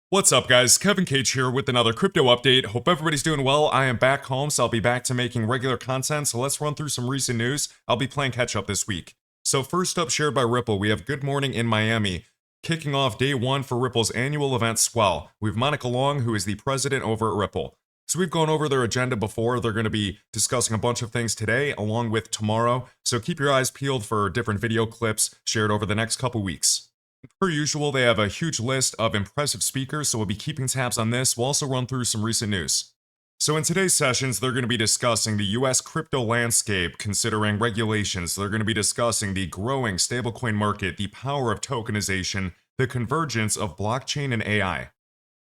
What's up, guys? Kevin Cage here with another crypto update. Hope everybody's doing well. I am back home, so I'll be back to making regular content. So let's run through some recent news. I'll be playing catch up this week. So first up, shared by Ripple, we have Good Morning in Miami, kicking off day one for Ripple's annual event Swell. We have Monica Long, who is the president over at Ripple. So we've gone over their agenda before. They're going to be discussing a bunch of things today, along with tomorrow. So keep your eyes peeled for different video clips shared over the next couple weeks. Per usual, they have a huge list of impressive speakers, so we'll be keeping tabs on this. We'll also run through some recent news. So in today's sessions, they're going to be discussing the US crypto landscape, considering regulations. They're going to be discussing the growing stablecoin market, the power of tokenization, the convergence of blockchain and AI.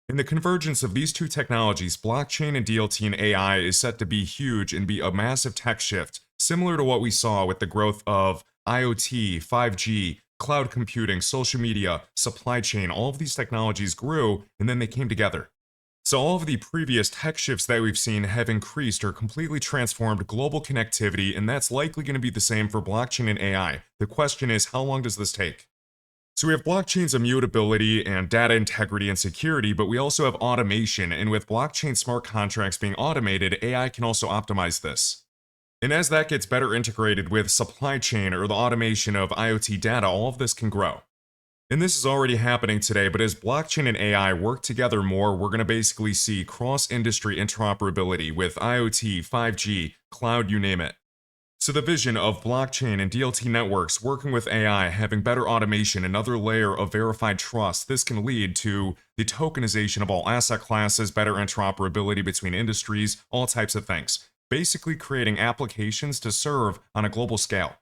In the convergence of these two technologies, blockchain and DLT and AI is set to be huge and be a massive tech shift, similar to what we saw with the growth of IoT, 5G, cloud computing, social media, supply chain. All of these technologies grew and then they came together. So all of the previous tech shifts that we've seen have increased or completely transformed global connectivity, and that's likely going to be the same for blockchain and AI. The question is, how long does this take? So we have blockchain's immutability and data integrity and security, but we also have automation, and with blockchain smart contracts being automated, AI can also optimize this. And as that gets better integrated with supply chain or the automation of IoT data, all of this can grow. And this is already happening today, but as blockchain and AI work together more, we're going to basically see cross-industry interoperability with IoT, 5G, cloud, you name it. So the vision of blockchain and DLT networks working with AI, having better automation, another layer of verified trust, this can lead to the tokenization of all asset classes, better interoperability between industries, all types of things. Basically creating applications to serve on a global scale.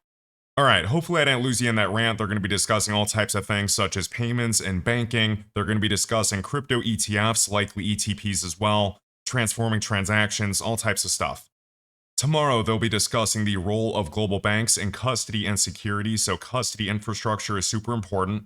Alright, hopefully I didn't lose you in that rant. They're going to be discussing all types of things such as payments and banking. They're going to be discussing crypto ETFs, likely ETPs as well, transforming transactions, all types of stuff. Tomorrow they'll be discussing the role of global banks in custody and security, so custody infrastructure is super important.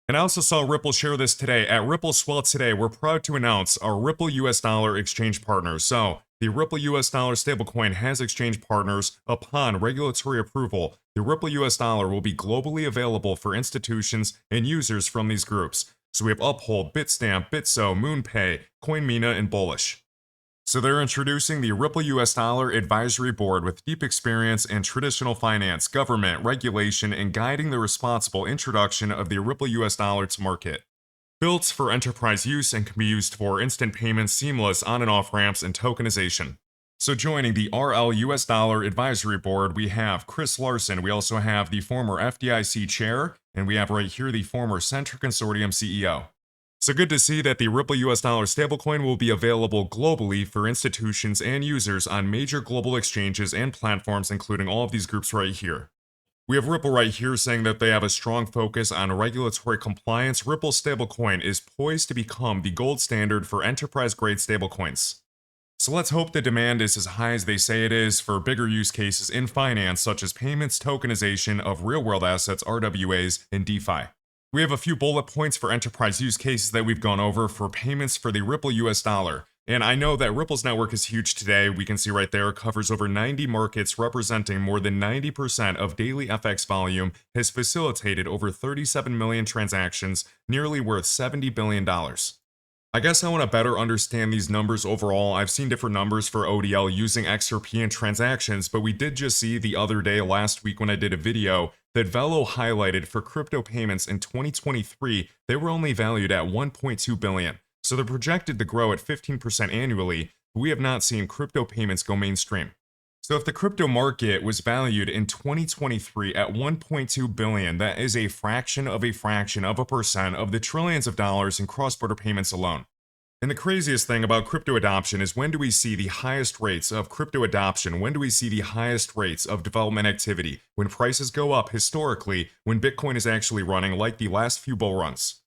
And I also saw Ripple share this today. At Ripple Swell today, we're proud to announce our Ripple US dollar exchange partners. So, the Ripple US dollar stablecoin has exchange partners. Upon regulatory approval, the Ripple US dollar will be globally available for institutions and users from these groups. So we have Uphold, Bitstamp, Bitso, MoonPay, CoinMina, and Bullish. So they're introducing the Ripple US Dollar Advisory Board with deep experience in traditional finance, government, regulation, and guiding the responsible introduction of the Ripple US Dollar to market. Built for enterprise use and can be used for instant payments, seamless on and off ramps, and tokenization. So joining the RL US Dollar Advisory Board, we have Chris Larson. We also have the former FDIC chair, and we have right here the former Centre Consortium CEO. So good to see that the Ripple US dollar stablecoin will be available globally for institutions and users on major global exchanges and platforms, including all of these groups right here. We have Ripple right here saying that they have a strong focus on regulatory compliance. Ripple stablecoin is poised to become the gold standard for enterprise-grade stablecoins. So let's hope the demand is as high as they say it is for bigger use cases in finance, such as payments, tokenization of real-world assets, RWAs, and DeFi. We have a few bullet points for enterprise use cases that we've gone over for payments for the Ripple US dollar. And I know that Ripple's network is huge today. We can see right there it covers over 90 markets, representing more than 90% of daily FX volume, has facilitated over 37 million transactions, nearly worth $70 billion. I guess I want to better understand these numbers overall. I've seen different numbers for ODL using XRP and transactions, but we did just see the other day last week when I did a video that Velo highlighted for crypto payments in 2023, they were only valued at 1.2 billion. So they're projected to grow at 15% annually, but we have not seen crypto payments go mainstream. So if the crypto market was valued in 2023 at 1.2 billion, that is a fraction of a percent of the trillions of dollars in cross-border payments alone. And the craziest thing about crypto adoption is, when do we see the highest rates of crypto adoption? When do we see the highest rates of development activity? When prices go up historically, when Bitcoin is actually running like the last few bull runs.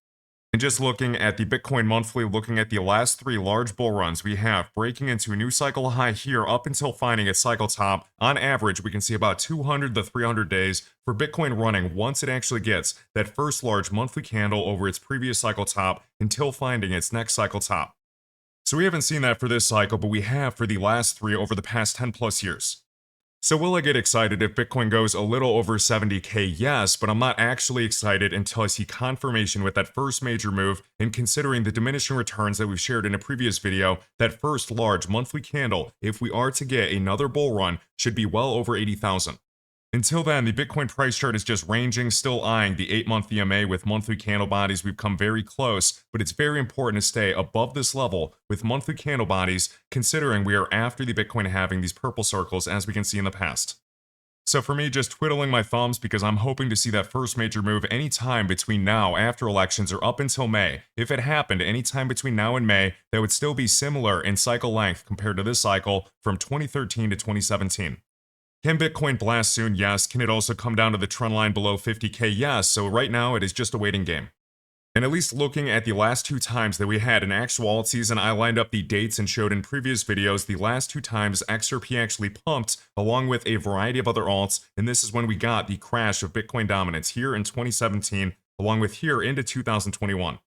And just looking at the Bitcoin monthly, looking at the last 3 large bull runs, we have breaking into a new cycle high here up until finding its cycle top. On average, we can see about 200 to 300 days for Bitcoin running once it actually gets that first large monthly candle over its previous cycle top until finding its next cycle top. So we haven't seen that for this cycle, but we have for the last 3 over the past 10 plus years. So will I get excited if Bitcoin goes a little over 70K? Yes, but I'm not actually excited until I see confirmation with that first major move, and considering the diminishing returns that we've shared in a previous video, that first large monthly candle, if we are to get another bull run, should be well over 80,000. Until then, the Bitcoin price chart is just ranging, still eyeing the 8-month EMA with monthly candle bodies. We've come very close, but it's very important to stay above this level with monthly candle bodies, considering we are after the Bitcoin having these purple circles as we can see in the past. So for me, just twiddling my thumbs because I'm hoping to see that first major move anytime between now after elections or up until May. If it happened anytime between now and May, that would still be similar in cycle length compared to this cycle from 2013 to 2017. Can Bitcoin blast soon? Yes. Can it also come down to the trend line below 50K? Yes. So right now it is just a waiting game. And at least looking at the last 2 times that we had an actual alt season, I lined up the dates and showed in previous videos the last 2 times XRP actually pumped along with a variety of other alts, and this is when we got the crash of Bitcoin dominance here in 2017 along with here into 2021.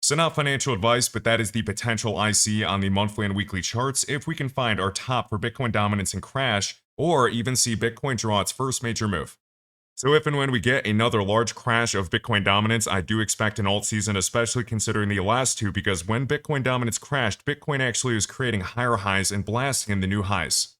So not financial advice, but that is the potential I see on the monthly and weekly charts if we can find our top for Bitcoin dominance and crash, or even see Bitcoin draw its first major move. So if and when we get another large crash of Bitcoin dominance, I do expect an alt season, especially considering the last 2, because when Bitcoin dominance crashed, Bitcoin actually was creating higher highs and blasting in the new highs.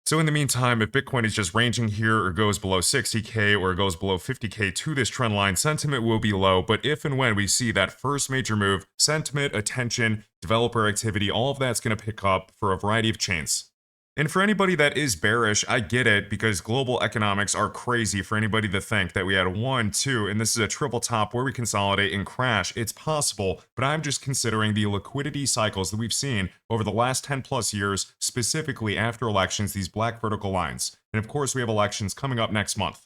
So in the meantime, if Bitcoin is just ranging here or goes below 60K or goes below 50K to this trend line, sentiment will be low, but if and when we see that first major move, sentiment, attention, developer activity, all of that's going to pick up for a variety of chains. And for anybody that is bearish, I get it, because global economics are crazy for anybody to think that we had 1, 2, and this is a triple top where we consolidate and crash. It's possible, but I'm just considering the liquidity cycles that we've seen over the last 10 plus years, specifically after elections, these black vertical lines. And of course, we have elections coming up next month.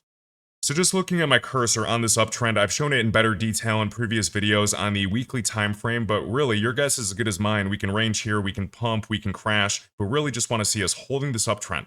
So just looking at my cursor on this uptrend, I've shown it in better detail in previous videos on the weekly time frame, but really your guess is as good as mine. We can range here, we can pump, we can crash, but really just want to see us holding this uptrend.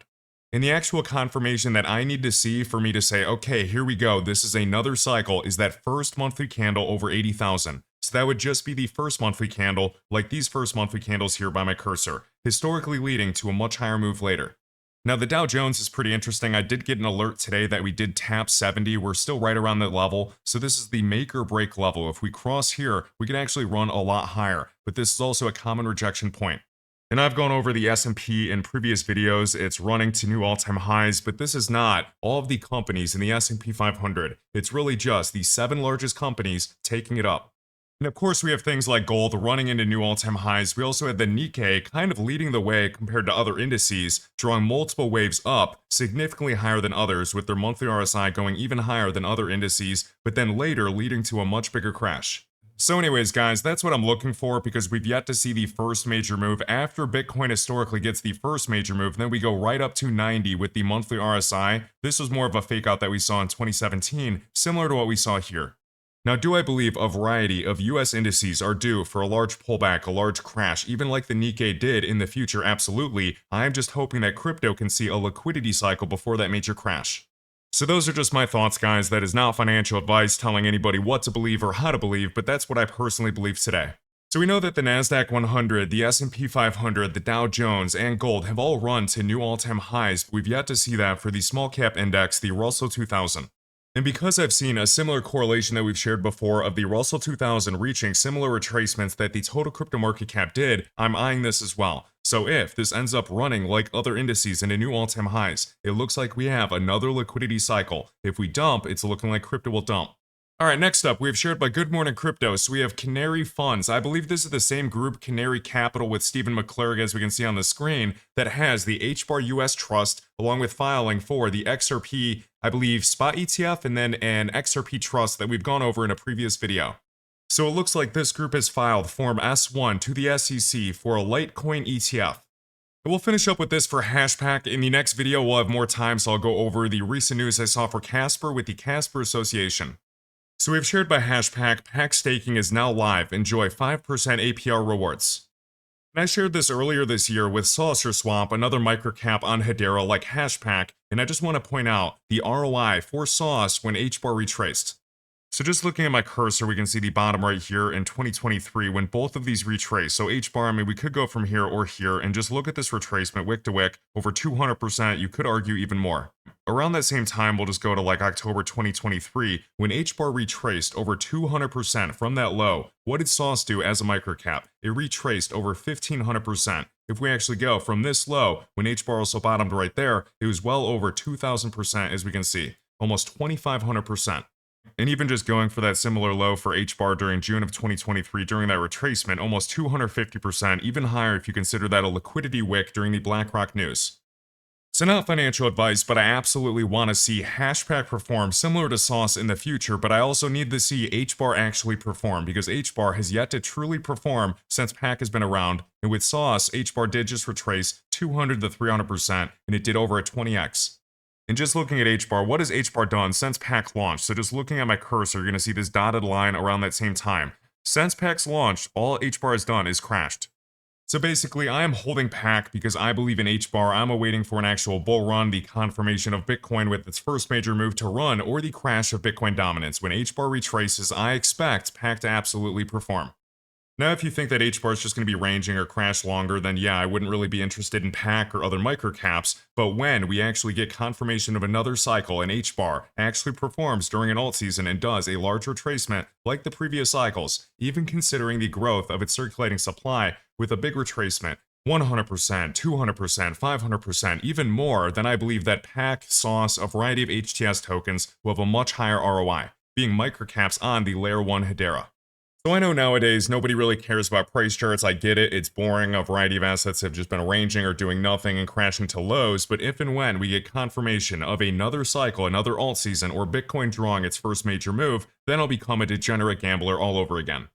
And the actual confirmation that I need to see for me to say, okay, here we go, this is another cycle, is that first monthly candle over 80,000. So that would just be the first monthly candle, like these first monthly candles here by my cursor, historically leading to a much higher move later. Now the Dow Jones is pretty interesting. I did get an alert today that we did tap 70. We're still right around that level. So this is the make or break level. If we cross here, we can actually run a lot higher, but this is also a common rejection point. And I've gone over the S&P in previous videos. It's running to new all-time highs, but this is not all of the companies in the S&P 500. It's really just the 7 largest companies taking it up. And of course, we have things like gold running into new all-time highs. We also had the Nikkei kind of leading the way compared to other indices, drawing multiple waves up, significantly higher than others, with their monthly RSI going even higher than other indices, but then later leading to a much bigger crash. So anyways, guys, that's what I'm looking for, because we've yet to see the first major move. After Bitcoin historically gets the first major move, then we go right up to 90 with the monthly RSI. This was more of a fake out that we saw in 2017, similar to what we saw here. Now, do I believe a variety of US indices are due for a large pullback, a large crash, even like the Nikkei did in the future? Absolutely. I'm just hoping that crypto can see a liquidity cycle before that major crash. So those are just my thoughts, guys. That is not financial advice telling anybody what to believe or how to believe, but that's what I personally believe today. So we know that the Nasdaq 100, the S&P 500, the Dow Jones, and gold have all run to new all-time highs, but we've yet to see that for the small cap index, the Russell 2000. And because I've seen a similar correlation that we've shared before of the Russell 2000 reaching similar retracements that the total crypto market cap did, I'm eyeing this as well. So if this ends up running like other indices into new all-time highs, it looks like we have another liquidity cycle. If we dump, it's looking like crypto will dump. Alright, next up, we have shared by Good Morning Crypto, so we have Canary Funds. I believe this is the same group, Canary Capital, with Stephen McClurg, as we can see on the screen, that has the HBAR US Trust, along with filing for the XRP, I believe, spot ETF, and then an XRP Trust that we've gone over in a previous video. So it looks like this group has filed Form S1 to the SEC for a Litecoin ETF. We'll finish up with this for Hashack. In the next video, we'll have more time, so I'll go over the recent news I saw for Casper with the Casper Association. So we've shared by Hashack, pack staking is now live. Enjoy 5% APR rewards. And I shared this earlier this year with Saucer Swamp, another microcap on Hedera like Hashack, and I just want to point out the ROI for Sauce when HBAR retraced. So just looking at my cursor, we can see the bottom right here in 2023 when both of these retrace. So H bar, I mean, we could go from here or here and just look at this retracement wick to wick over 200%. You could argue even more. Around that same time, we'll just go to like October 2023 when H bar retraced over 200% from that low. What did Sauce do as a microcap? It retraced over 1500%. If we actually go from this low, when H bar also bottomed right there, it was well over 2000% as we can see, almost 2500%. And even just going for that similar low for H bar during June of 2023 during that retracement, almost 250%, even higher if you consider that a liquidity wick during the BlackRock news. So not financial advice, but I absolutely want to see Hashack perform similar to Sauce in the future, but I also need to see H bar actually perform because H bar has yet to truly perform since PAC has been around. And with Sauce, H bar did just retrace 200 to 300%, and it did over a 20x. And just looking at H bar, what has H bar done since PAC launched? So just looking at my cursor, you're going to see this dotted line around that same time. Since PAC's launched, all H bar has done is crashed. So basically, I am holding PAC because I believe in H bar. I'm awaiting for an actual bull run, the confirmation of Bitcoin with its first major move to run, or the crash of Bitcoin dominance. When H bar retraces, I expect PAC to absolutely perform. Now, if you think that H bar is just going to be ranging or crash longer, then yeah, I wouldn't really be interested in PAC or other microcaps. But when we actually get confirmation of another cycle and H bar actually performs during an alt season and does a large retracement like the previous cycles, even considering the growth of its circulating supply with a big retracement, 100%, 200%, 500%, even more, then I believe that PAC, Sauce, a variety of HTS tokens will have a much higher ROI, being microcaps on the Layer 1 Hedera. So I know nowadays nobody really cares about price charts, I get it, it's boring, a variety of assets have just been ranging or doing nothing and crashing to lows, but if and when we get confirmation of another cycle, another alt season, or Bitcoin drawing its first major move, then I'll become a degenerate gambler all over again.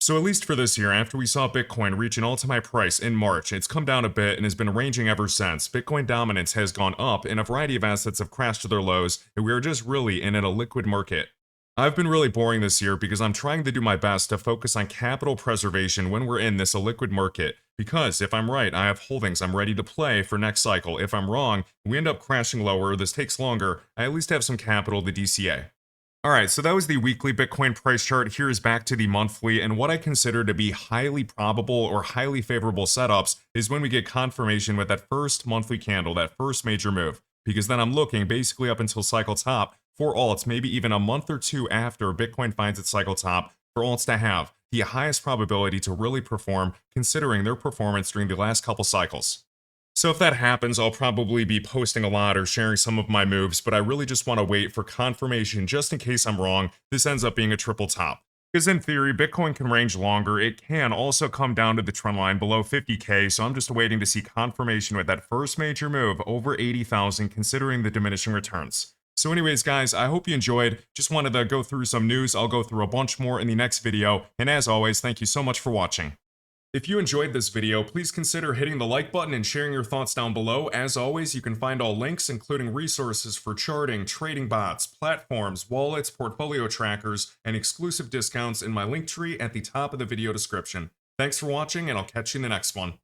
So at least for this year, after we saw Bitcoin reach an all-time high price in March, it's come down a bit and has been ranging ever since. Bitcoin dominance has gone up and a variety of assets have crashed to their lows, and we are just really in a liquid market. I've been really boring this year because I'm trying to do my best to focus on capital preservation when we're in this illiquid market. Because if I'm right, I have holdings I'm ready to play for next cycle. If I'm wrong, we end up crashing lower, this takes longer, I at least have some capital to DCA. Alright, so that was the weekly Bitcoin price chart. Here is back to the monthly, and what I consider to be highly probable or highly favorable setups is when we get confirmation with that first monthly candle, that first major move. Because then I'm looking basically up until cycle top for alts, maybe even a month or two after Bitcoin finds its cycle top, for alts to have the highest probability to really perform considering their performance during the last couple cycles. So if that happens, I'll probably be posting a lot or sharing some of my moves, but I really just want to wait for confirmation just in case I'm wrong, this ends up being a triple top. Because in theory, Bitcoin can range longer, it can also come down to the trend line below 50k, so I'm just waiting to see confirmation with that first major move over 80,000 considering the diminishing returns. So anyways guys, I hope you enjoyed, just wanted to go through some news, I'll go through a bunch more in the next video, and as always, thank you so much for watching. If you enjoyed this video, please consider hitting the like button and sharing your thoughts down below. As always, you can find all links, including resources for charting, trading bots, platforms, wallets, portfolio trackers, and exclusive discounts in my link tree at the top of the video description. Thanks for watching, and I'll catch you in the next one.